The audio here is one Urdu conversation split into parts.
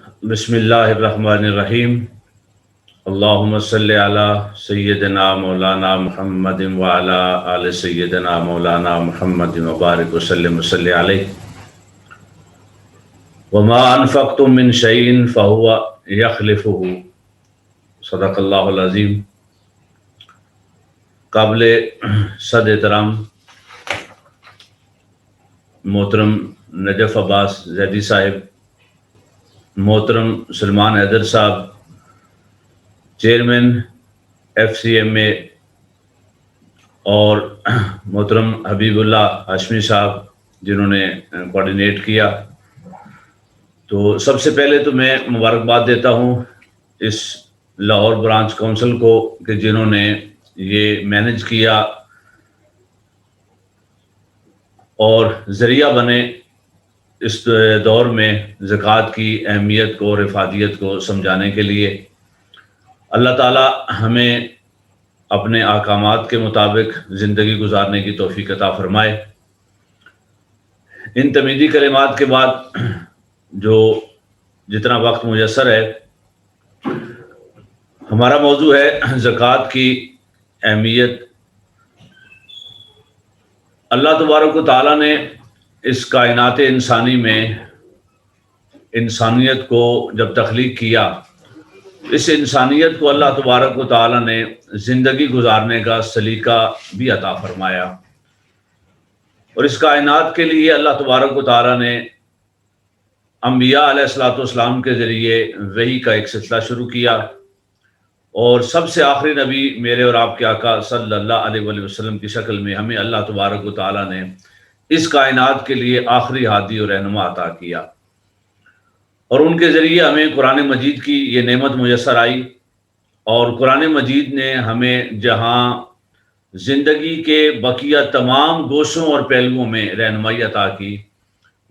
بسم اللہ الرحمن الرحیم۔ اللہم صلی علی سیدنا مولانا محمد وعلی آل سیدنا مولانا محمد وبارک وسلم وصلی علیہ۔ وما انفقتم من شیء فہو یخلفہ۔ صدق اللہ العظیم۔ قابل صد احترام محترم نجف عباس زیدی صاحب، محترم سلمان حیدر صاحب، چیئرمین ایف سی ایم اے، اور محترم حبیب اللہ ہاشمی صاحب جنہوں نے کوآرڈینیٹ کیا، تو سب سے پہلے تو میں مبارکباد دیتا ہوں اس لاہور برانچ کونسل کو کہ جنہوں نے یہ مینیج کیا اور ذریعہ بنے اس دور میں زکوٰۃ کی اہمیت کو اور افادیت کو سمجھانے کے لیے۔ اللہ تعالی ہمیں اپنے احکامات کے مطابق زندگی گزارنے کی توفیق عطا فرمائے۔ ان تمہیدی کلمات کے بعد جو جتنا وقت میسر ہے، ہمارا موضوع ہے زکوٰۃ کی اہمیت۔ اللہ تبارک و تعالیٰ نے اس کائنات انسانی میں انسانیت کو جب تخلیق کیا، اس انسانیت کو اللہ تبارک و تعالیٰ نے زندگی گزارنے کا سلیقہ بھی عطا فرمایا، اور اس کائنات کے لیے اللہ تبارک و تعالیٰ نے انبیاء علیہ الصلوۃ والسلام کے ذریعے وحی کا ایک سلسلہ شروع کیا، اور سب سے آخری نبی میرے اور آپ کے آقا صلی اللہ علیہ وآلہ وسلم کی شکل میں ہمیں اللہ تبارک و تعالیٰ نے اس کائنات کے لیے آخری ہادی اور رہنما عطا کیا، اور ان کے ذریعے ہمیں قرآن مجید کی یہ نعمت میسر آئی، اور قرآن مجید نے ہمیں جہاں زندگی کے بقیہ تمام گوشوں اور پہلوؤں میں رہنمائی عطا کی،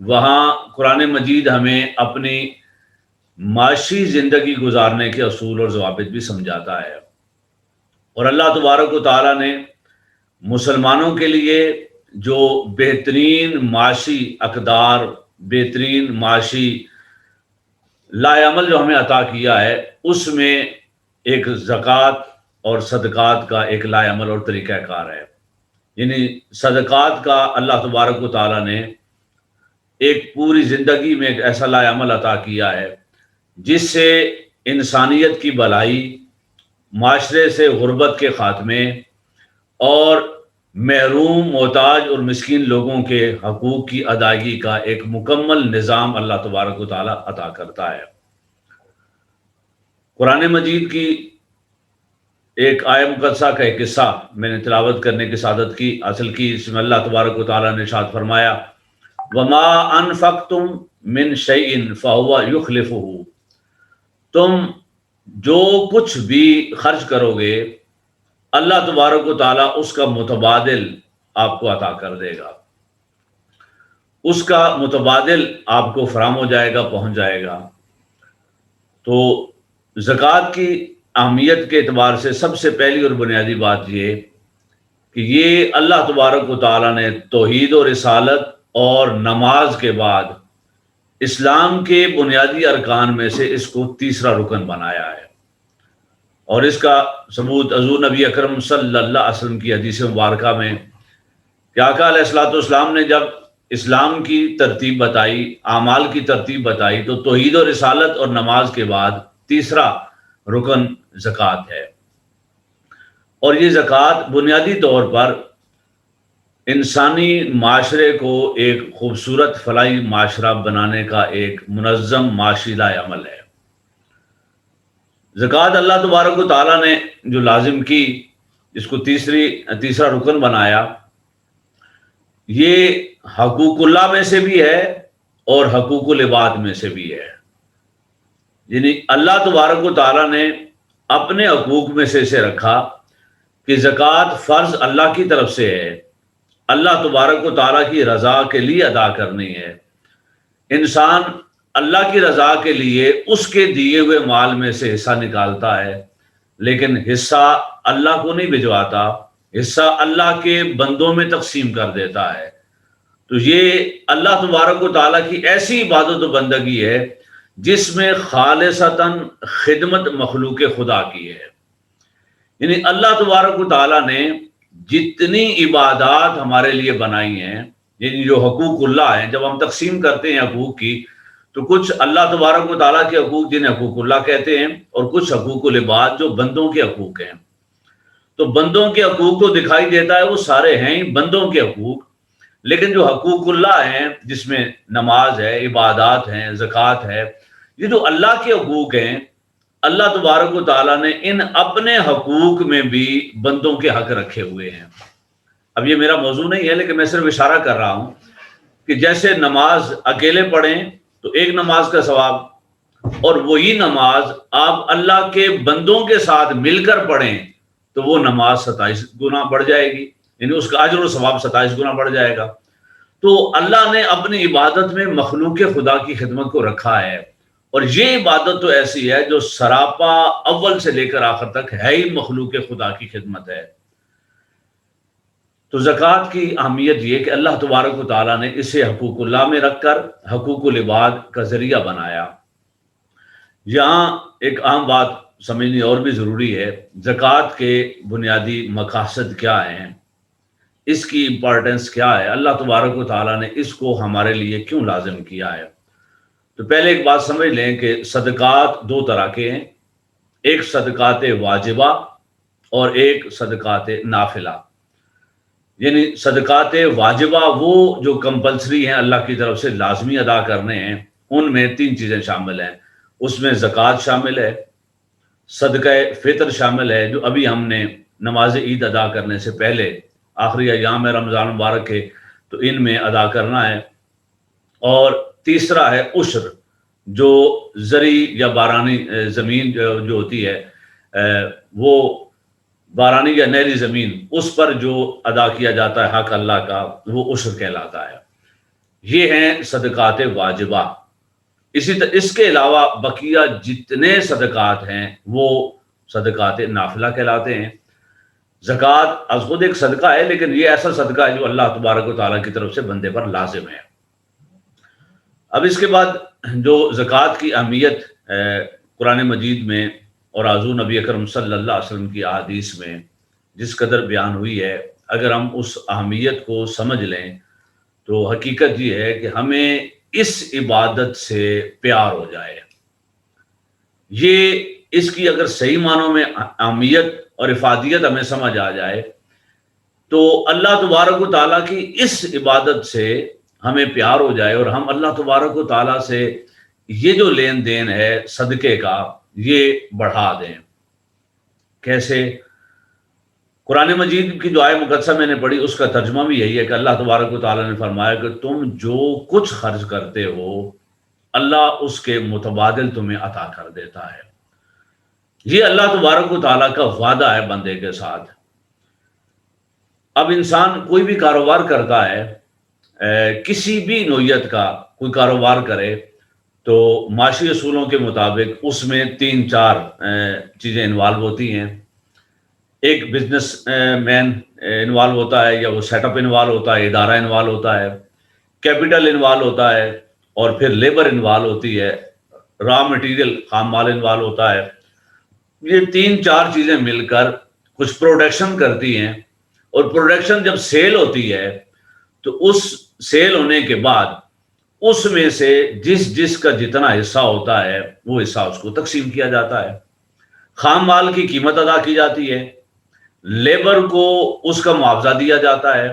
وہاں قرآن مجید ہمیں اپنی معاشی زندگی گزارنے کے اصول اور ضوابط بھی سمجھاتا ہے۔ اور اللہ تبارک و تعالیٰ نے مسلمانوں کے لیے جو بہترین معاشی اقدار، بہترین معاشی لائے عمل جو ہمیں عطا کیا ہے، اس میں ایک زکوٰۃ اور صدقات کا ایک لائے عمل اور طریقہ کار ہے۔ یعنی صدقات کا اللہ تبارک و تعالیٰ نے ایک پوری زندگی میں ایک ایسا لائے عمل عطا کیا ہے جس سے انسانیت کی بھلائی، معاشرے سے غربت کے خاتمے، اور محروم، محتاج اور مسکین لوگوں کے حقوق کی ادائیگی کا ایک مکمل نظام اللہ تبارک و تعالیٰ عطا کرتا ہے۔ قرآن مجید کی ایک آیہ مقدسہ کا ایک قصہ میں نے تلاوت کرنے کی سعادت کی حاصل کی، اس میں اللہ تبارک و تعالیٰ نے ارشاد فرمایا وَمَا أَنفَقْتُم مِّن شَيْءٍ فَهُوَ يُخْلِفُهُ۔ تم جو کچھ بھی خرچ کرو گے، اللہ تبارک و تعالیٰ اس کا متبادل آپ کو عطا کر دے گا، اس کا متبادل آپ کو فراہم ہو جائے گا، پہنچ جائے گا۔ تو زکوٰۃ کی اہمیت کے اعتبار سے سب سے پہلی اور بنیادی بات یہ کہ یہ اللہ تبارک و تعالیٰ نے توحید و رسالت اور نماز کے بعد اسلام کے بنیادی ارکان میں سے اس کو تیسرا رکن بنایا ہے، اور اس کا ثبوت حضور نبی اکرم صلی اللہ علیہ وسلم کی حدیث مبارکہ میں کہ آقا علیہ الصلوۃ والسلام نے جب اسلام کی ترتیب بتائی، اعمال کی ترتیب بتائی، تو توحید و رسالت اور نماز کے بعد تیسرا رکن زکوٰۃ ہے۔ اور یہ زکوٰۃ بنیادی طور پر انسانی معاشرے کو ایک خوبصورت فلاحی معاشرہ بنانے کا ایک منظم معاشی لائے عمل ہے۔ زکوٰۃ اللہ تبارک و تعالیٰ نے جو لازم کی، جس کو تیسرا رکن بنایا، یہ حقوق اللہ میں سے بھی ہے اور حقوق العباد میں سے بھی ہے۔ یعنی اللہ تبارک و تعالیٰ نے اپنے حقوق میں سے اسے رکھا کہ زکوٰۃ فرض اللہ کی طرف سے ہے، اللہ تبارک و تعالیٰ کی رضا کے لیے ادا کرنی ہے۔ انسان اللہ کی رضا کے لیے اس کے دیے ہوئے مال میں سے حصہ نکالتا ہے، لیکن حصہ اللہ کو نہیں بھجواتا، حصہ اللہ کے بندوں میں تقسیم کر دیتا ہے۔ تو یہ اللہ تبارک و تعالیٰ کی ایسی عبادت و بندگی ہے جس میں خالصتاً خدمت مخلوق خدا کی ہے۔ یعنی اللہ تبارک و تعالیٰ نے جتنی عبادات ہمارے لیے بنائی ہیں، یعنی جو حقوق اللہ ہیں، جب ہم تقسیم کرتے ہیں حقوق کی، تو کچھ اللہ تبارک و تعالیٰ کے حقوق جنہیں حقوق اللہ کہتے ہیں، اور کچھ حقوق العباد جو بندوں کے حقوق ہیں۔ تو بندوں کے حقوق تو دکھائی دیتا ہے وہ سارے ہیں ہی بندوں کے حقوق، لیکن جو حقوق اللہ ہیں جس میں نماز ہے، عبادات ہیں، زکوٰۃ ہے، یہ جو اللہ کے حقوق ہیں، اللہ تبارک و تعالیٰ نے ان اپنے حقوق میں بھی بندوں کے حق رکھے ہوئے ہیں۔ اب یہ میرا موضوع نہیں ہے، لیکن میں صرف اشارہ کر رہا ہوں کہ جیسے نماز اکیلے پڑھیں تو ایک نماز کا ثواب، اور وہی نماز آپ اللہ کے بندوں کے ساتھ مل کر پڑھیں تو وہ نماز 27 گنا بڑھ جائے گی، یعنی اس کا اجر و ثواب 27 گنا بڑھ جائے گا۔ تو اللہ نے اپنی عبادت میں مخلوق خدا کی خدمت کو رکھا ہے، اور یہ عبادت تو ایسی ہے جو سراپا اول سے لے کر آخر تک ہے ہی مخلوق خدا کی خدمت ہے۔ تو زکوٰۃ کی اہمیت یہ کہ اللہ تبارک و تعالیٰ نے اسے حقوق اللہ میں رکھ کر حقوق العباد کا ذریعہ بنایا۔ یہاں ایک اہم بات سمجھنی اور بھی ضروری ہے، زکوٰۃ کے بنیادی مقاصد کیا ہیں، اس کی امپورٹنس کیا ہے، اللہ تبارک و تعالیٰ نے اس کو ہمارے لیے کیوں لازم کیا ہے۔ تو پہلے ایک بات سمجھ لیں کہ صدقات دو طرح کے ہیں، ایک صدقات واجبہ اور ایک صدقات نافلہ۔ یعنی صدقات واجبہ وہ جو کمپلسری ہیں، اللہ کی طرف سے لازمی ادا کرنے ہیں، ان میں 3 چیزیں شامل ہیں۔ اس میں زکوٰۃ شامل ہے، صدقہ فطر شامل ہے جو ابھی ہم نے نماز عید ادا کرنے سے پہلے آخری ایام رمضان مبارک کے تو ان میں ادا کرنا ہے، اور تیسرا ہے عشر، جو زرعی یا بارانی زمین جو ہوتی ہے، وہ بارانی یا نہری زمین، اس پر جو ادا کیا جاتا ہے حق اللہ کا، وہ عشر کہلاتا ہے۔ یہ ہیں صدقات واجبہ۔ اس کے علاوہ بقیہ جتنے صدقات ہیں وہ صدقات نافلہ کہلاتے ہیں۔ زکوٰۃ از خود ایک صدقہ ہے، لیکن یہ ایسا صدقہ ہے جو اللہ تبارک و تعالیٰ کی طرف سے بندے پر لازم ہے۔ اب اس کے بعد جو زکوٰۃ کی اہمیت قرآن مجید میں اور حضور نبی اکرم صلی اللہ علیہ وسلم کی احادیث میں جس قدر بیان ہوئی ہے، اگر ہم اس اہمیت کو سمجھ لیں تو حقیقت یہ ہے کہ ہمیں اس عبادت سے پیار ہو جائے۔ یہ اس کی اگر صحیح معنوں میں اہمیت اور افادیت ہمیں سمجھ آ جائے تو اللہ تبارک و تعالیٰ کی اس عبادت سے ہمیں پیار ہو جائے، اور ہم اللہ تبارک و تعالیٰ سے یہ جو لین دین ہے صدقے کا، یہ بڑھا دیں۔ کیسے؟ قرآن مجید کی جو آیت مقدسہ میں نے پڑھی اس کا ترجمہ بھی یہی ہے کہ اللہ تبارک و تعالیٰ نے فرمایا کہ تم جو کچھ خرچ کرتے ہو اللہ اس کے متبادل تمہیں عطا کر دیتا ہے۔ یہ اللہ تبارک و تعالیٰ کا وعدہ ہے بندے کے ساتھ۔ اب انسان کوئی بھی کاروبار کرتا ہے، کسی بھی نوعیت کا کوئی کاروبار کرے تو معاشی اصولوں کے مطابق اس میں 3-4 چیزیں انوالو ہوتی ہیں۔ ایک بزنس مین انوالو ہوتا ہے، یا وہ سیٹ اپ انوالو ہوتا ہے، ادارہ انوالو ہوتا ہے، کیپٹل انوالو ہوتا ہے، اور پھر لیبر انوالو ہوتی ہے، را مٹیریل خام مال انوالو ہوتا ہے۔ یہ 3-4 چیزیں مل کر کچھ پروڈکشن کرتی ہیں، اور پروڈکشن جب سیل ہوتی ہے تو اس سیل ہونے کے بعد اس میں سے جس کا جتنا حصہ ہوتا ہے وہ حصہ اس کو تقسیم کیا جاتا ہے۔ خام مال کی قیمت ادا کی جاتی ہے، لیبر کو اس کا معاوضہ دیا جاتا ہے،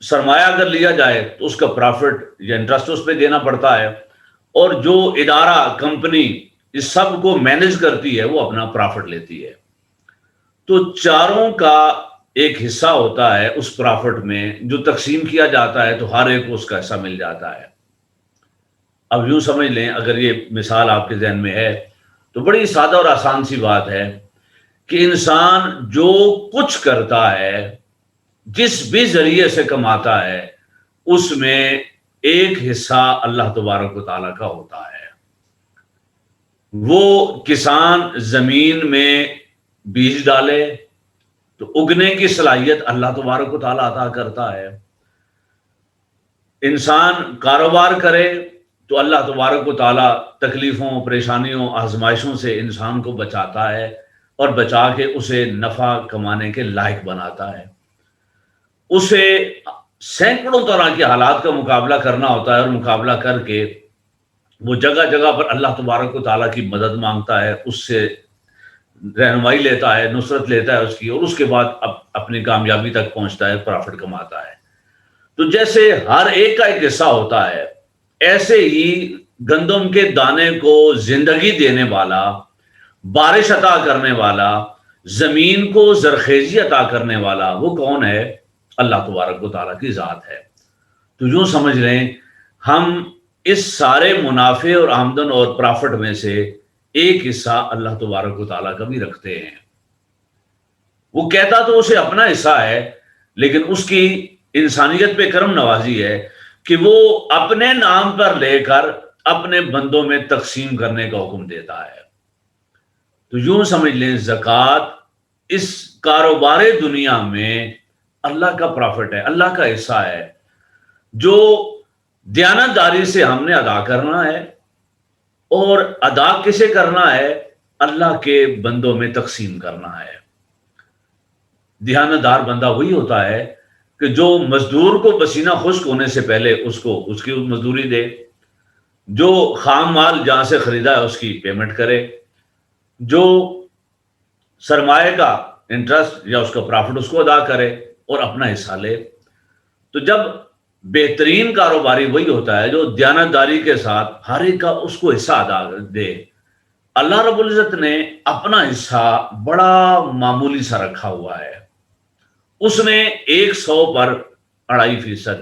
سرمایہ اگر لیا جائے تو اس کا پرافٹ یا انٹرسٹ اس پہ دینا پڑتا ہے، اور جو ادارہ کمپنی اس سب کو مینج کرتی ہے وہ اپنا پرافٹ لیتی ہے۔ تو چاروں کا ایک حصہ ہوتا ہے اس پرافٹ میں جو تقسیم کیا جاتا ہے، تو ہر ایک کو اس کا حصہ مل جاتا ہے۔ اب یوں سمجھ لیں، اگر یہ مثال آپ کے ذہن میں ہے تو بڑی سادہ اور آسان سی بات ہے کہ انسان جو کچھ کرتا ہے، جس بھی ذریعے سے کماتا ہے، اس میں ایک حصہ اللہ تبارک و تعالیٰ کا ہوتا ہے۔ وہ کسان زمین میں بیج ڈالے تو اگنے کی صلاحیت اللہ تبارک و تعالیٰ عطا کرتا ہے۔ انسان کاروبار کرے تو اللہ تبارک و تعالیٰ تکلیفوں، پریشانیوں، آزمائشوں سے انسان کو بچاتا ہے اور بچا کے اسے نفع کمانے کے لائق بناتا ہے۔ اسے سینکڑوں طرح کے حالات کا مقابلہ کرنا ہوتا ہے، اور مقابلہ کر کے وہ جگہ جگہ پر اللہ تبارک و تعالیٰ کی مدد مانگتا ہے، اس سے رہنمائی لیتا ہے، نصرت لیتا ہے اس کی، اور اس کے بعد اپنی کامیابی تک پہنچتا ہے، پرافٹ کماتا ہے۔ تو جیسے ہر ایک کا ایک حصہ ہوتا ہے، ایسے ہی گندم کے دانے کو زندگی دینے والا، بارش عطا کرنے والا، زمین کو زرخیزی عطا کرنے والا، وہ کون ہے؟ اللہ تبارک و تعالیٰ کی ذات ہے۔ تو یوں سمجھ لیں ہم اس سارے منافع اور آمدن اور پرافٹ میں سے ایک حصہ اللہ تبارک و تعالیٰ کا بھی رکھتے ہیں۔ وہ کہتا تو اسے اپنا حصہ ہے، لیکن اس کی انسانیت پہ کرم نوازی ہے کہ وہ اپنے نام پر لے کر اپنے بندوں میں تقسیم کرنے کا حکم دیتا ہے۔ تو یوں سمجھ لیں زکوٰۃ اس کاروبار دنیا میں اللہ کا پرافٹ ہے، اللہ کا حصہ ہے، جو دیانتداری سے ہم نے ادا کرنا ہے، اور ادا کسے کرنا ہے؟ اللہ کے بندوں میں تقسیم کرنا ہے۔ دیانتدار بندہ وہی ہوتا ہے کہ جو مزدور کو پسینہ خشک ہونے سے پہلے اس کی مزدوری دے، جو خام مال جہاں سے خریدا ہے اس کی پیمنٹ کرے، جو سرمایہ کا انٹرسٹ یا اس کا پرافٹ اس کو ادا کرے اور اپنا حصہ لے۔ تو جب بہترین کاروباری وہی ہوتا ہے جو دیانتداری کے ساتھ ہر ایک کا اس کو حصہ ادا دے۔ اللہ رب العزت نے اپنا حصہ بڑا معمولی سا رکھا ہوا ہے، اس نے 100 پر 2.5%،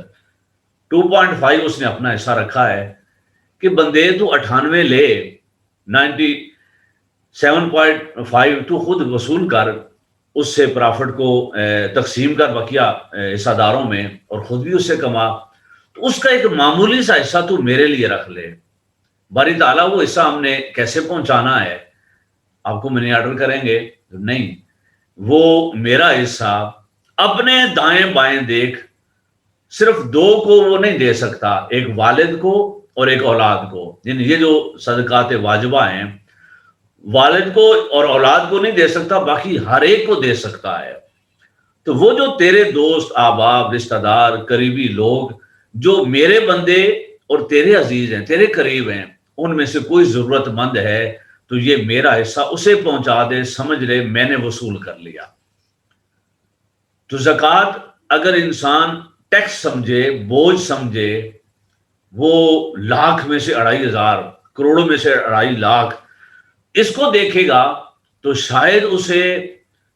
2.5 اس نے اپنا حصہ رکھا ہے کہ بندے تو 98 لے، 97.5 تو خود وصول کر، اس سے پرافٹ کو تقسیم کر بقیہ حصہ داروں میں، اور خود بھی اس سے کما۔ تو اس کا ایک معمولی سا حصہ تو میرے لیے رکھ لے۔ باری تعالیٰ وہ حصہ ہم نے کیسے پہنچانا ہے؟ آپ کو منی آرڈر کریں گے؟ نہیں، وہ میرا حصہ اپنے دائیں بائیں دیکھ صرف 2 کو وہ نہیں دے سکتا، ایک والد کو اور ایک اولاد کو، یعنی یہ جو صدقات واجبہ ہیں والد کو اور اولاد کو نہیں دے سکتا، باقی ہر ایک کو دے سکتا ہے۔ تو وہ جو تیرے دوست، احباب، رشتہ دار، قریبی لوگ جو میرے بندے اور تیرے عزیز ہیں، تیرے قریب ہیں، ان میں سے کوئی ضرورت مند ہے تو یہ میرا حصہ اسے پہنچا دے، سمجھ لے میں نے وصول کر لیا۔ تو زکوٰۃ اگر انسان ٹیکس سمجھے، بوجھ سمجھے، وہ لاکھ میں سے 2,500، کروڑوں میں سے 2.5 لاکھ اس کو دیکھے گا تو شاید اسے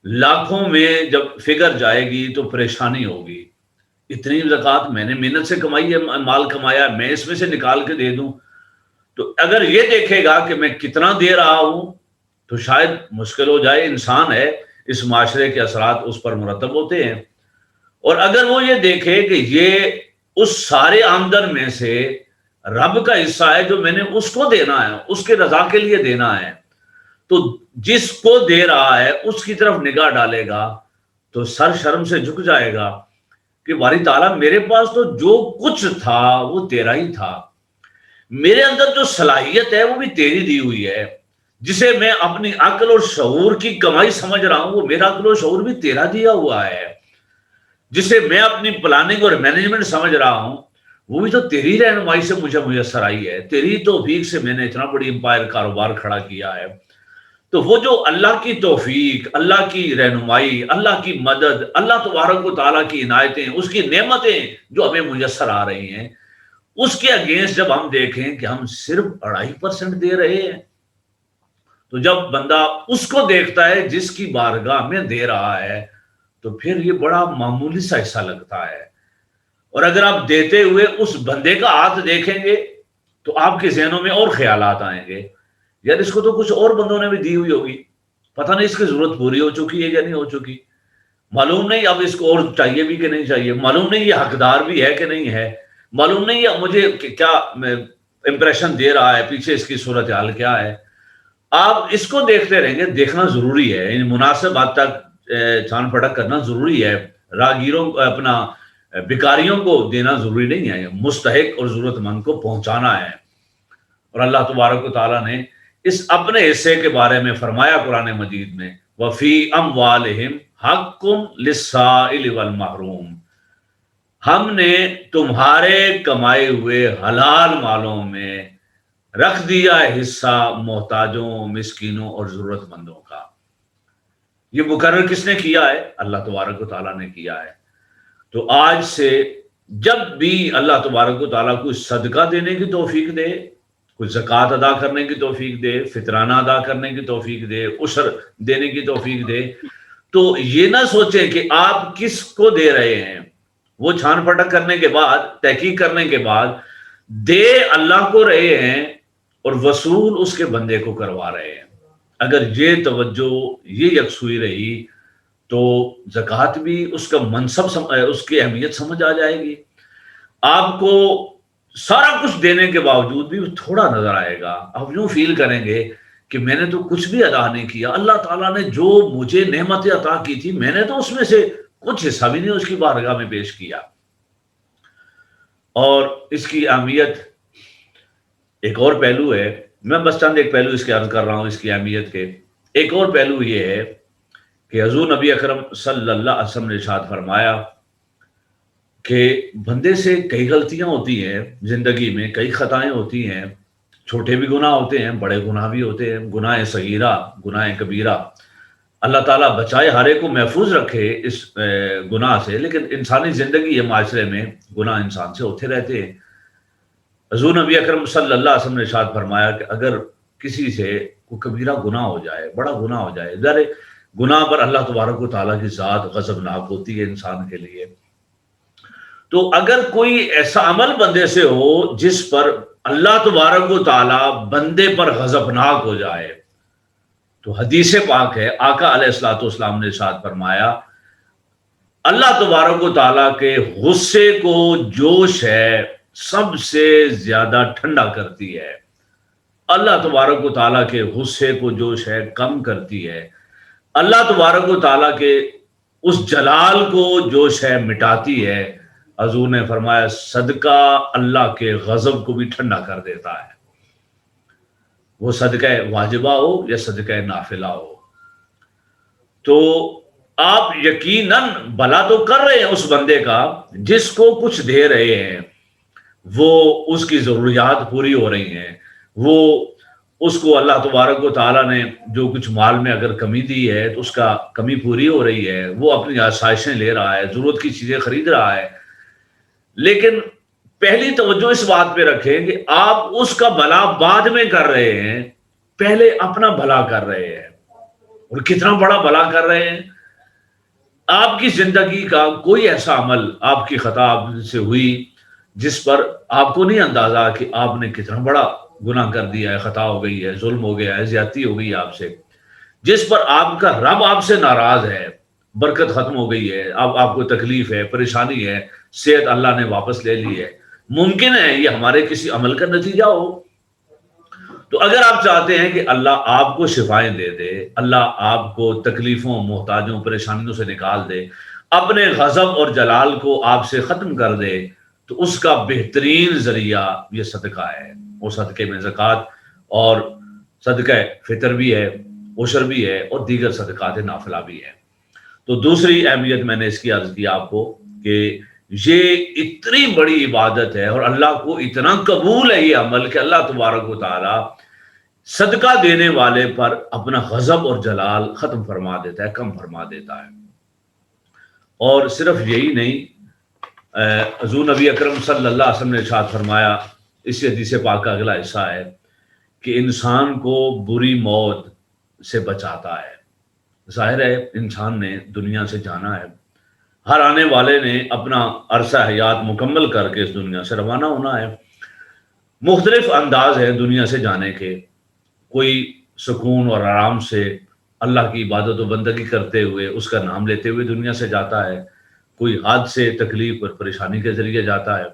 لاکھوں میں جب فگر جائے گی تو پریشانی ہوگی۔ اتنی زکوٰۃ میں نے محنت سے کمائی ہے، مال کمایا، میں اس میں سے نکال کے دے دوں؟ تو اگر یہ دیکھے گا کہ میں کتنا دے رہا ہوں تو شاید مشکل ہو جائے۔ انسان ہے، اس معاشرے کے اثرات اس پر مرتب ہوتے ہیں۔ اور اگر وہ یہ دیکھے کہ یہ اس سارے آمدن میں سے رب کا حصہ ہے جو میں نے اس کو دینا ہے، اس کے رضا کے لیے دینا ہے، تو جس کو دے رہا ہے اس کی طرف نگاہ ڈالے گا تو سر شرم سے جھک جائے گا کہ باری تعالیٰ میرے پاس تو جو کچھ تھا وہ تیرا ہی تھا، میرے اندر جو صلاحیت ہے وہ بھی تیری دی ہوئی ہے، جسے میں اپنی عقل اور شعور کی کمائی سمجھ رہا ہوں وہ میرا عقل اور شعور بھی تیرا دیا ہوا ہے، جسے میں اپنی پلاننگ اور مینجمنٹ سمجھ رہا ہوں وہ بھی تو تیری رہنمائی سے مجھے میسر آئی ہے، تیری توفیق سے میں نے اتنا بڑی امپائر کاروبار کھڑا کیا ہے۔ تو وہ جو اللہ کی توفیق، اللہ کی رہنمائی، اللہ کی مدد، اللہ تبارک و تعالیٰ کی عنایتیں، اس کی نعمتیں جو ہمیں میسر آ رہی ہیں، اس کے اگینسٹ جب ہم دیکھیں کہ ہم صرف 2.5% دے رہے ہیں، تو جب بندہ اس کو دیکھتا ہے جس کی بارگاہ میں دے رہا ہے تو پھر یہ بڑا معمولی سا حصہ لگتا ہے۔ اور اگر آپ دیتے ہوئے اس بندے کا ہاتھ دیکھیں گے تو آپ کے ذہنوں میں اور خیالات آئیں گے، یار اس کو تو کچھ اور بندوں نے بھی دی ہوئی ہوگی، پتہ نہیں اس کی ضرورت پوری ہو چکی ہے یا نہیں ہو چکی، معلوم نہیں اب اس کو اور چاہیے بھی کہ نہیں چاہیے، معلوم نہیں یہ حقدار بھی ہے کہ نہیں ہے، معلوم نہیں ہے مجھے کیا امپریشن دے رہا ہے، پیچھے اس کی صورتحال کیا ہے۔ آپ اس کو دیکھتے رہیں گے، دیکھنا ضروری ہے، یعنی مناسب حد تک چھان پھٹک کرنا ضروری ہے، راگیروں اپنا بھکاریوں کو دینا ضروری نہیں ہے، مستحق اور ضرورت مند کو پہنچانا ہے۔ اور اللہ تبارک و تعالیٰ نے اس اپنے حصے کے بارے میں فرمایا قرآن مجید میں وفی اموالہم حق للسائل والمحروم، ہم نے تمہارے کمائے ہوئے حلال مالوں میں رکھ دیا ہے حصہ محتاجوں، مسکینوں اور ضرورت مندوں کا۔ یہ مقرر کس نے کیا ہے؟ اللہ تبارک و تعالیٰ نے کیا ہے۔ تو آج سے جب بھی اللہ تبارک و تعالیٰ کوئی صدقہ دینے کی توفیق دے، کوئی زکوٰۃ ادا کرنے کی توفیق دے، فطرانہ ادا کرنے کی توفیق دے، عشر دینے کی توفیق دے، تو یہ نہ سوچیں کہ آپ کس کو دے رہے ہیں۔ وہ چھان پھٹک کرنے کے بعد، تحقیق کرنے کے بعد دے اللہ کو رہے ہیں اور وصول اس کے بندے کو کروا رہے ہیں۔ اگر یہ توجہ، یہ یکسوئی رہی تو زکوٰۃ بھی اس کا منصب، اس کی اہمیت سمجھ آ جائے گی۔ آپ کو سارا کچھ دینے کے باوجود بھی تھوڑا نظر آئے گا، آپ یوں فیل کریں گے کہ میں نے تو کچھ بھی ادا نہیں کیا، اللہ تعالیٰ نے جو مجھے نعمتیں عطا کی تھی میں نے تو اس میں سے کچھ حصہ بھی نہیں اس کی بارگاہ میں پیش کیا۔ اور اس کی اہمیت ایک اور پہلو ہے، میں بس چند ایک پہلو اس کے عرض کر رہا ہوں اس کی اہمیت کے۔ ایک اور پہلو یہ ہے کہ حضور نبی اکرم صلی اللہ علیہ وسلم نے ارشاد فرمایا کہ بندے سے کئی غلطیاں ہوتی ہیں زندگی میں، کئی خطائیں ہوتی ہیں، چھوٹے بھی گناہ ہوتے ہیں، بڑے گناہ بھی ہوتے ہیں، گناہ صغیرہ، گناہ کبیرہ۔ اللہ تعالیٰ بچائے، ہر ایک کو محفوظ رکھے اس گناہ سے، لیکن انسانی زندگی ہے، معاشرے میں گناہ انسان سے ہوتے رہتے ہیں۔ حضور نبی اکرم صلی اللہ علیہ وسلم نے ارشاد فرمایا کہ اگر کسی سے کوئی کبیرہ گناہ ہو جائے، بڑا گناہ ہو جائے، ظاہر گناہ پر اللہ تبارک و تعالیٰ کی ذات غضبناک ہوتی ہے انسان کے لیے، تو اگر کوئی ایسا عمل بندے سے ہو جس پر اللہ تبارک و تعالیٰ بندے پر غضبناک ہو جائے، تو حدیث پاک ہے، آقا علیہ الصلوۃ والسلام نے ارشاد فرمایا اللہ تبارک و تعالیٰ کے غصے کو جوش ہے سب سے زیادہ ٹھنڈا کرتی ہے، اللہ تبارک و تعالیٰ کے غصے کو جوش ہے کم کرتی ہے، اللہ تبارک و تعالیٰ کے اس جلال کو جوش ہے مٹاتی ہے۔ حضور نے فرمایا صدقہ اللہ کے غضب کو بھی ٹھنڈا کر دیتا ہے، وہ صدقہ واجبہ ہو یا صدقہ نافلہ ہو۔ تو آپ یقیناً بھلا تو کر رہے ہیں اس بندے کا جس کو کچھ دے رہے ہیں، وہ اس کی ضروریات پوری ہو رہی ہیں، وہ اس کو اللہ تبارک و تعالیٰ نے جو کچھ مال میں اگر کمی دی ہے تو اس کا کمی پوری ہو رہی ہے، وہ اپنی آسائشیں لے رہا ہے، ضرورت کی چیزیں خرید رہا ہے۔ لیکن پہلی توجہ اس بات پہ رکھیں کہ آپ اس کا بھلا بعد میں کر رہے ہیں، پہلے اپنا بھلا کر رہے ہیں، اور کتنا بڑا بھلا کر رہے ہیں۔ آپ کی زندگی کا کوئی ایسا عمل آپ کی خطا سے ہوئی جس پر آپ کو نہیں اندازہ کہ آپ نے کتنا بڑا گناہ کر دیا ہے، خطا ہو گئی ہے، ظلم ہو گیا ہے، زیادتی ہو گئی ہے آپ سے، جس پر آپ کا رب آپ سے ناراض ہے، برکت ختم ہو گئی ہے، اب آپ کو تکلیف ہے، پریشانی ہے، صحت اللہ نے واپس لے لی ہے۔ ممکن ہے یہ ہمارے کسی عمل کا نتیجہ ہو۔ تو اگر آپ چاہتے ہیں کہ اللہ آپ کو شفائیں دے دے، اللہ آپ کو تکلیفوں، محتاجوں، پریشانیوں سے نکال دے، اپنے غضب اور جلال کو آپ سے ختم کر دے، تو اس کا بہترین ذریعہ یہ صدقہ ہے۔ وہ صدقے میں زکوٰۃ اور صدقہ فطر بھی ہے، عشر بھی ہے، اور دیگر صدقات نافلہ بھی ہے۔ تو دوسری اہمیت میں نے اس کی عرض کی آپ کو کہ یہ اتنی بڑی عبادت ہے اور اللہ کو اتنا قبول ہے یہ عمل کہ اللہ تبارک و تعالی صدقہ دینے والے پر اپنا غضب اور جلال ختم فرما دیتا ہے، کم فرما دیتا ہے۔ اور صرف یہی نہیں، حضور نبی اکرم صلی اللہ علیہ وسلم نے ارشاد فرمایا، اس حدیث پاک کا اگلا حصہ ہے کہ انسان کو بری موت سے بچاتا ہے۔ ظاہر ہے انسان نے دنیا سے جانا ہے، ہر آنے والے نے اپنا عرصہ حیات مکمل کر کے اس دنیا سے روانہ ہونا ہے۔ مختلف انداز ہے دنیا سے جانے کے، کوئی سکون اور آرام سے اللہ کی عبادت و بندگی کرتے ہوئے اس کا نام لیتے ہوئے دنیا سے جاتا ہے، کوئی حادثے، تکلیف اور پریشانی کے ذریعے جاتا ہے،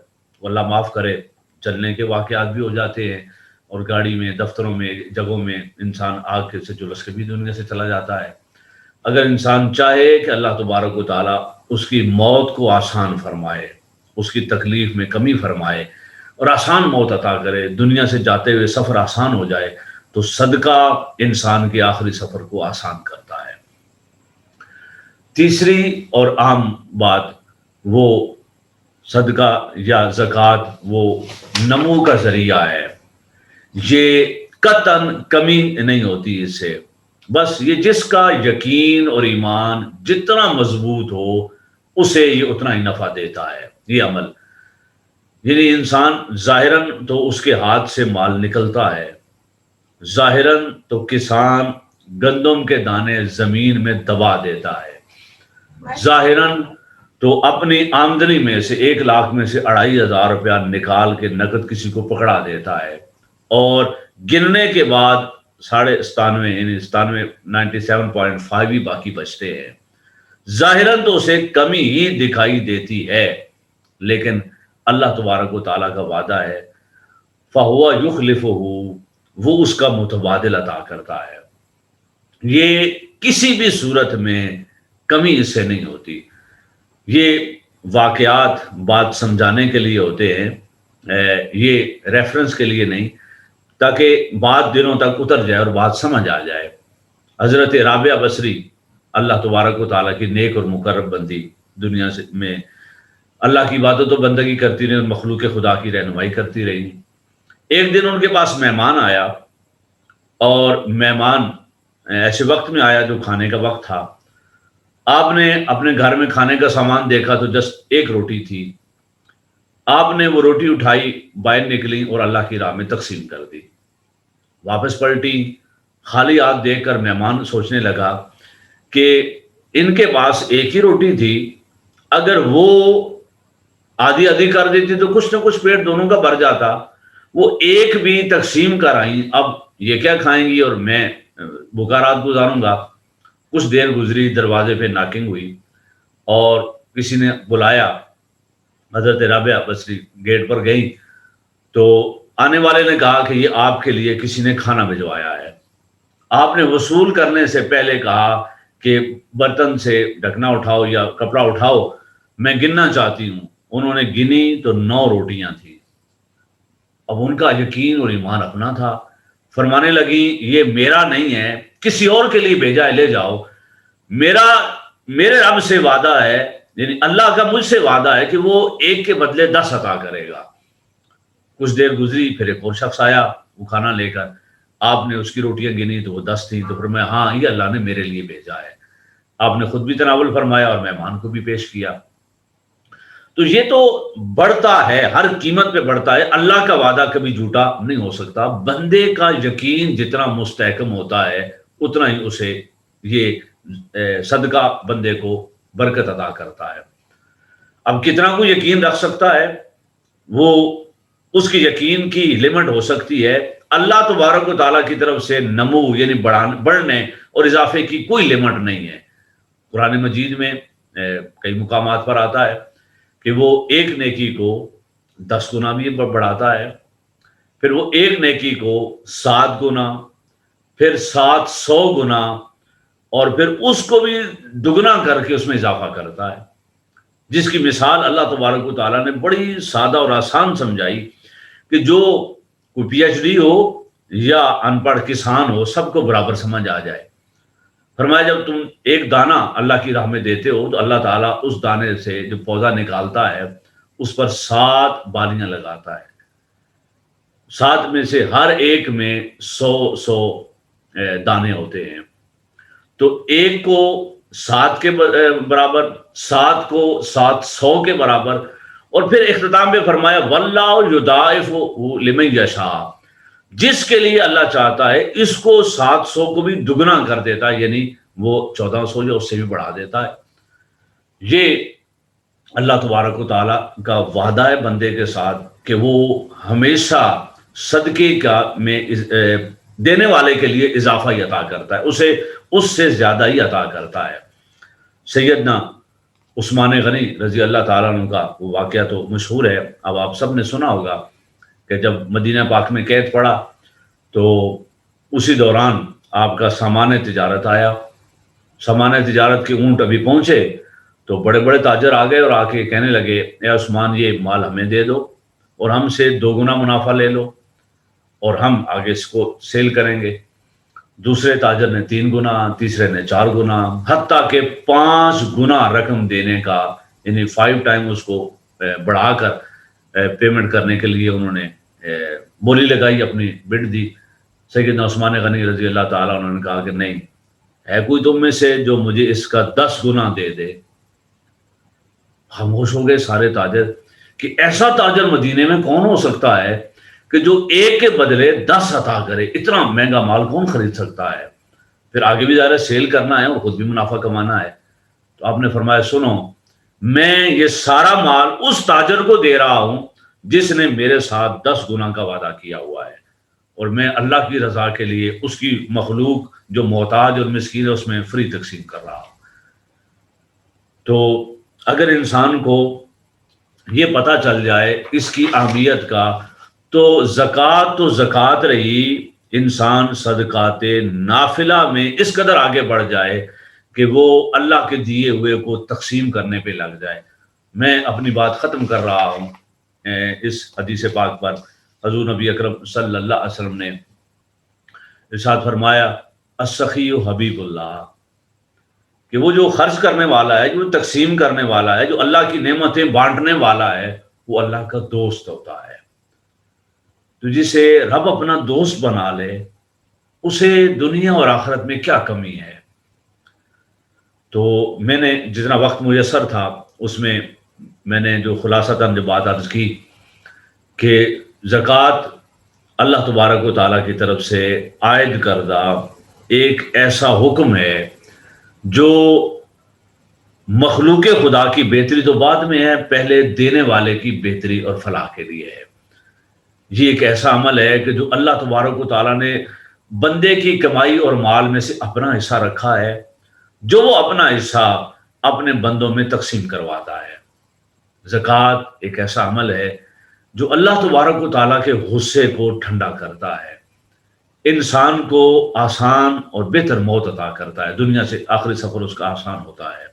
اللہ معاف کرے چلنے کے واقعات بھی ہو جاتے ہیں، اور گاڑی میں، دفتروں میں، جگہوں میں انسان آگ سے جلس کے بھی دنیا سے چلا جاتا ہے۔ اگر انسان چاہے کہ اللہ تبارک و تعالیٰ اس کی موت کو آسان فرمائے، اس کی تکلیف میں کمی فرمائے، اور آسان موت عطا کرے، دنیا سے جاتے ہوئے سفر آسان ہو جائے، تو صدقہ انسان کے آخری سفر کو آسان کرتا ہے۔ تیسری اور عام بات، وہ صدقہ یا زکوٰۃ وہ نمو کا ذریعہ ہے، یہ قطعاً کمی نہیں ہوتی اس سے، بس یہ جس کا یقین اور ایمان جتنا مضبوط ہو اسے یہ اتنا ہی نفع دیتا ہے یہ عمل۔ یعنی انسان ظاہراً تو اس کے ہاتھ سے مال نکلتا ہے، ظاہراً تو کسان گندم کے دانے زمین میں دبا دیتا ہے، ظاہراً تو اپنی آمدنی میں سے 1,00,000 میں سے 2,500 روپیہ نکال کے نقد کسی کو پکڑا دیتا ہے، اور گننے کے بعد 97 یعنی 97.5 ہی باقی بچتے ہیں۔ ظاہراً تو اسے کمی ہی دکھائی دیتی ہے، لیکن اللہ تبارک و تعالیٰ کا وعدہ ہے فَهُوَ يُخْلِفُهُ، وہ اس کا متبادل عطا کرتا ہے۔ یہ کسی بھی صورت میں کمی اس سے نہیں ہوتی۔ یہ واقعات بات سمجھانے کے لیے ہوتے ہیں، یہ ریفرنس کے لیے نہیں، تاکہ بات دنوں تک اتر جائے اور بات سمجھ آ جائے۔ حضرت رابعہ بصری اللہ تبارک و تعالیٰ کی نیک اور مقرب بندی، دنیا سے میں اللہ کی عبادت و بندگی کرتی رہی اور مخلوق خدا کی رہنمائی کرتی رہی۔ ایک دن ان کے پاس مہمان آیا، اور مہمان ایسے وقت میں آیا جو کھانے کا وقت تھا۔ آپ نے اپنے گھر میں کھانے کا سامان دیکھا تو جسٹ ایک روٹی تھی، آپ نے وہ روٹی اٹھائی، باہر نکلی اور اللہ کی راہ میں تقسیم کر دی۔ واپس پلٹی، خالی ہاتھ دیکھ کر مہمان سوچنے لگا کہ ان کے پاس ایک ہی روٹی تھی، اگر وہ آدھی آدھی کر دیتی تو کچھ نہ کچھ پیٹ دونوں کا بھر جاتا، وہ ایک بھی تقسیم کر آئیں، اب یہ کیا کھائیں گی اور میں بھوکا رات گزاروں گا۔ کچھ دیر گزری، دروازے پہ ناکنگ ہوئی اور کسی نے بلایا، حضرت رابعہ بصری گیٹ پر گئی تو آنے والے نے کہا کہ یہ آپ کے لیے کسی نے کھانا بھجوایا ہے۔ آپ نے وصول کرنے سے پہلے کہا کہ برتن سے ڈھکنا اٹھاؤ یا کپڑا اٹھاؤ، میں گننا چاہتی ہوں۔ انہوں نے گنی تو 9 روٹیاں تھیں۔ اب ان کا یقین اور ایمان اپنا تھا، فرمانے لگی یہ میرا نہیں ہے، کسی اور کے لیے بھیجا ہے، لے جاؤ۔ میرے رب سے وعدہ ہے، یعنی اللہ کا مجھ سے وعدہ ہے کہ وہ ایک کے بدلے 10 عطا کرے گا۔ کچھ دیر گزری، پھر ایک اور شخص آیا وہ کھانا لے کر، آپ نے اس کی روٹیاں گنی تو وہ 10 تھیں، تو فرمایا ہاں یہ اللہ نے میرے لیے بھیجا ہے۔ آپ نے خود بھی تناول فرمایا اور مہمان کو بھی پیش کیا۔ تو یہ تو بڑھتا ہے، ہر قیمت پہ بڑھتا ہے۔ اللہ کا وعدہ کبھی جھوٹا نہیں ہو سکتا۔ بندے کا یقین جتنا مستحکم ہوتا ہے اتنا ہی اسے یہ صدقہ بندے کو برکت عطا کرتا ہے۔ اب کتنا کو یقین رکھ سکتا ہے، وہ اس کی یقین کی لمٹ ہو سکتی ہے۔ اللہ تبارک و تعالیٰ کی طرف سے نمو یعنی بڑھنے اور اضافے کی کوئی لمٹ نہیں ہے۔ قرآن مجید میں کئی مقامات پر آتا ہے کہ وہ ایک نیکی کو 10 گنا بھی بڑھاتا ہے، پھر وہ ایک نیکی کو 7 گنا، پھر 700 گنا، اور پھر اس کو بھی دگنا کر کے اس میں اضافہ کرتا ہے، جس کی مثال اللہ تبارک و تعالیٰ نے بڑی سادہ اور آسان سمجھائی کہ جو کوئی پی ایچ ڈی ہو یا ان پڑھ کسان ہو، سب کو برابر سمجھ آ جائے۔ فرمایا جب تم ایک دانہ اللہ کی راہ میں دیتے ہو تو اللہ تعالیٰ اس دانے سے جو پودا نکالتا ہے اس پر 7 بالیاں لگاتا ہے، 7 میں سے ہر ایک میں 100 دانے ہوتے ہیں، تو ایک کو 7 کے برابر، 7 کو 700 کے برابر، اور پھر اختتام پہ فرمایا واللہ یضاعف لمن یشاء، جس کے لیے اللہ چاہتا ہے اس کو 700 کو بھی دگنا کر دیتا ہے، یعنی وہ 1400 یا اس سے بھی بڑھا دیتا ہے۔ یہ اللہ تبارک و تعالیٰ کا وعدہ ہے بندے کے ساتھ کہ وہ ہمیشہ صدقے کا میں دینے والے کے لیے اضافہ ہی عطا کرتا ہے، اسے اس سے زیادہ ہی عطا کرتا ہے۔ سیدنا عثمان غنی رضی اللہ تعالیٰ عنہ کا وہ واقعہ تو مشہور ہے، اب آپ سب نے سنا ہوگا کہ جب مدینہ پاک میں قید پڑا تو اسی دوران آپ کا سامان تجارت آیا، سامان تجارت کے اونٹ ابھی پہنچے تو بڑے بڑے تاجر آ گئے اور آ کے کہنے لگے اے عثمان یہ مال ہمیں دے دو۔ اور ہم سے 2 گنا منافع لے لو اور ہم آگے اس کو سیل کریں گے۔ دوسرے تاجر نے 3 گنا، تیسرے نے 4 گنا، حتیٰ کہ 5 گنا رقم دینے کا، یعنی 5 ٹائم اس کو بڑھا کر پیمنٹ کرنے کے لیے انہوں نے بولی لگائی، اپنی بڈ دی۔ سیدنا عثمان غنی رضی اللہ تعالیٰ انہوں نے کہا کہ نہیں، ہے کوئی تم میں سے جو مجھے اس کا 10 گنا دے دے؟ خاموش ہو گئے سارے تاجر کہ ایسا تاجر مدینے میں کون ہو سکتا ہے کہ جو ایک کے بدلے 10 عطا کرے؟ اتنا مہنگا مال کون خرید سکتا ہے؟ پھر آگے بھی ظاہر سیل کرنا ہے اور خود بھی منافع کمانا ہے۔ تو آپ نے فرمایا سنو، میں یہ سارا مال اس تاجر کو دے رہا ہوں جس نے میرے ساتھ 10 گنا کا وعدہ کیا ہوا ہے، اور میں اللہ کی رضا کے لیے اس کی مخلوق جو محتاج اور مسکین ہے اس میں فری تقسیم کر رہا ہوں۔ تو اگر انسان کو یہ پتہ چل جائے اس کی اہمیت کا، تو زکوٰۃ رہی، انسان صدقات نافلہ میں اس قدر آگے بڑھ جائے کہ وہ اللہ کے دیے ہوئے کو تقسیم کرنے پہ لگ جائے۔ میں اپنی بات ختم کر رہا ہوں اس حدیث پاک پر۔ حضور نبی اکرم صلی اللہ علیہ وسلم نے ارشاد فرمایا السخی حبیب اللہ، کہ وہ جو خرچ کرنے والا ہے، جو تقسیم کرنے والا ہے، جو اللہ کی نعمتیں بانٹنے والا ہے، وہ اللہ کا دوست ہوتا ہے۔ تو جسے رب اپنا دوست بنا لے، اسے دنیا اور آخرت میں کیا کمی ہے؟ تو میں نے جتنا وقت میسر تھا اس میں میں نے جو خلاصتاً جو بات عرض کی کہ زکوٰۃ اللہ تبارک و تعالیٰ کی طرف سے عائد کردہ ایک ایسا حکم ہے جو مخلوق خدا کی بہتری تو بعد میں ہے، پہلے دینے والے کی بہتری اور فلاح کے لیے ہے۔ یہ ایک ایسا عمل ہے کہ جو اللہ تبارک و تعالیٰ نے بندے کی کمائی اور مال میں سے اپنا حصہ رکھا ہے، جو وہ اپنا حصہ اپنے بندوں میں تقسیم کرواتا ہے۔ زکوٰۃ ایک ایسا عمل ہے جو اللہ تبارک و تعالیٰ کے غصے کو ٹھنڈا کرتا ہے، انسان کو آسان اور بہتر موت عطا کرتا ہے، دنیا سے آخری سفر اس کا آسان ہوتا ہے۔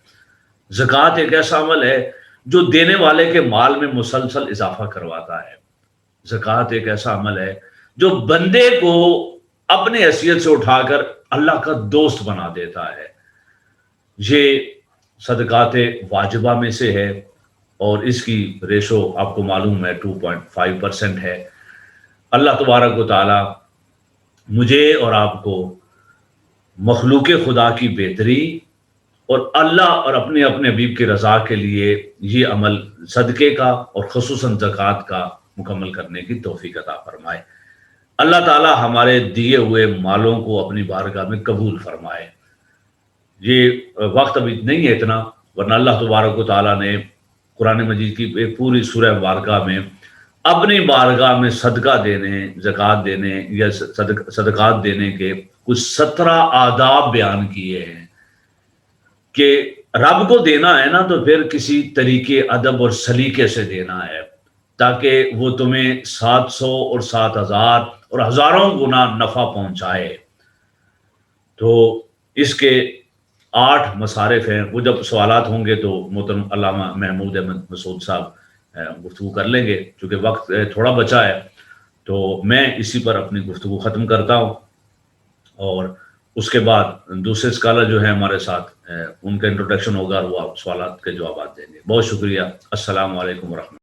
زکوٰۃ ایک ایسا عمل ہے جو دینے والے کے مال میں مسلسل اضافہ کرواتا ہے۔ زکوٰۃ ایک ایسا عمل ہے جو بندے کو اپنی حیثیت سے اٹھا کر اللہ کا دوست بنا دیتا ہے۔ یہ صدقات واجبہ میں سے ہے اور اس کی ریشو آپ کو معلوم ہے 2.5% ہے۔ اللہ تبارک و تعالی مجھے اور آپ کو مخلوق خدا کی بہتری اور اللہ اور اپنے حبیب کی رضا کے لیے یہ عمل صدقے کا اور خصوصاً زکوٰۃ کا مکمل کرنے کی توفیق عطا فرمائے۔ اللہ تعالی ہمارے دیے ہوئے مالوں کو اپنی بارگاہ میں قبول فرمائے۔ یہ وقت ابھی نہیں ہے اتنا، ورنہ اللہ تبارک و تعالیٰ نے قرآن مجید کی ایک پوری سورہ مبارکہ میں اپنی بارگاہ میں صدقہ دینے، زکوٰۃ دینے یا صدقات دینے کے کچھ 17 آداب بیان کیے ہیں کہ رب کو دینا ہے نا تو پھر کسی طریقے، ادب اور سلیقے سے دینا ہے، تاکہ وہ تمہیں 700 اور 7000 اور ہزاروں گنا نفع پہنچائے۔ تو اس کے 8 مصارف ہیں، وہ جب سوالات ہوں گے تو محترم علامہ محمود احمد مسعود صاحب گفتگو کر لیں گے۔ چونکہ وقت تھوڑا بچا ہے تو میں اسی پر اپنی گفتگو ختم کرتا ہوں، اور اس کے بعد دوسرے اسکالر جو ہیں ہمارے ساتھ ان کا انٹروڈکشن ہوگا اور وہ سوالات کے جوابات دیں گے۔ بہت شکریہ۔ السلام علیکم ورحمۃ اللہ۔